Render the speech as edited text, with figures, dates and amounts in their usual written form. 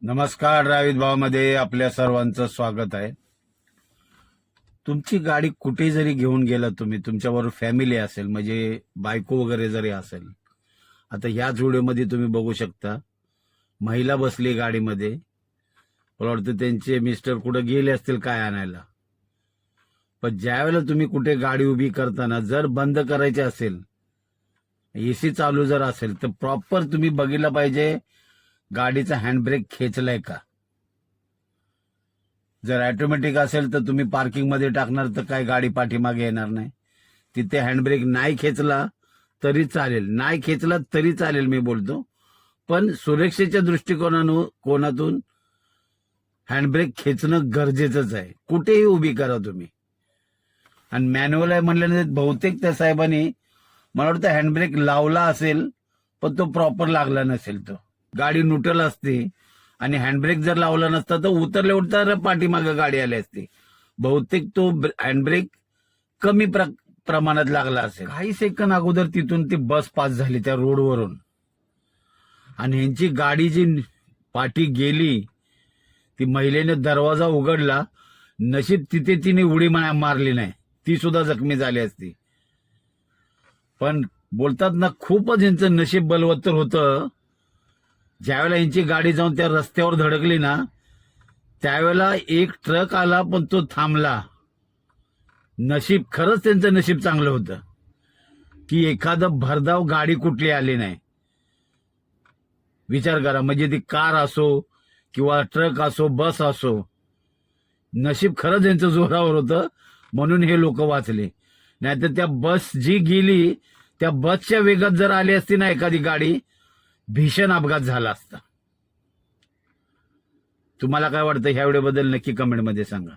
नमस्कार. रावित भावामध्ये आपल्या सर्वांचं स्वागत आहे. तुमची गाडी कुठे जरी घेऊन गेला तुम्ही, तुमच्याबरोबर फॅमिली असेल, म्हणजे बायको वगैरे जरी असेल, आता ह्याच व्हिडिओमध्ये तुम्ही बघू शकता महिला बसली गाडीमध्ये. मला वाटतं त्यांचे मिस्टर कुठे गेले असतील काय आणायला. पण ज्यावेळेला तुम्ही कुठे गाडी उभी करताना जर बंद करायची असेल, एसी चालू जर असेल, तर प्रॉपर तुम्ही बघितलं पाहिजे गाडीचा हँडब्रेक खेचलाय का. जर ऑटोमॅटिक असेल तर तुम्ही पार्किंग मध्ये टाकणार तर काय गाडी पाठीमागे येणार नाही. तिथे हँडब्रेक नाही खेचला तरी चालेल, नाही खेचला तरी चालेल मी बोलतो, पण सुरक्षेच्या दृष्टिकोनातून हँडब्रेक खेचणं गरजेचंच आहे. कुठेही उभी करा तुम्ही. आणि मॅन्युअल आहे म्हणल्यानंतर बहुतेक त्या साहेबांनी मला वाटतं हँडब्रेक लावला असेल, पण तो प्रॉपर लागला नसेल. तो गाडी न्यूट्रल असते आणि हँडब्रेक जर लावला नसता तर उतरले उतरले पाठीमागे गाडी आली असती. बहुतेक तो हँडब्रेक कमी प्रमाणात लागला असेल. काही सेकंद अगोदर तिथून ती बस पास झाली त्या रोडवरून, आणि यांची गाडी जी पाठी गेली, ती महिलेने दरवाजा उघडला. नशीब तिथे तिने उडी मारली नाही, ती सुद्धा जखमी झाली असती. पण बोलतात ना, खूपच यांचं नशीब बलवत्तर होतं. ज्यावेळेला यांची गाडी जाऊन त्या रस्त्यावर धडकली ना, त्यावेळेला एक ट्रक आला पण तो थांबला. नशीब, खरंच त्यांचं नशीब चांगलं होतं की एखादं भरधाव गाडी कुठली आली नाही. विचार करा, म्हणजे ती कार असो किंवा ट्रक असो, बस असो, नशीब खरंच यांचं जोरावर होतं म्हणून हे लोक वाचले. नाहीतर त्या बस जी गेली, त्या बसच्या वेगात जर आली असती ना एखादी गाडी, भीषण अपघात झाला असता. तुम्हाला काय वाटतं ह्या व्हिडिओबद्दल नक्की कमेंटमध्ये सांगा.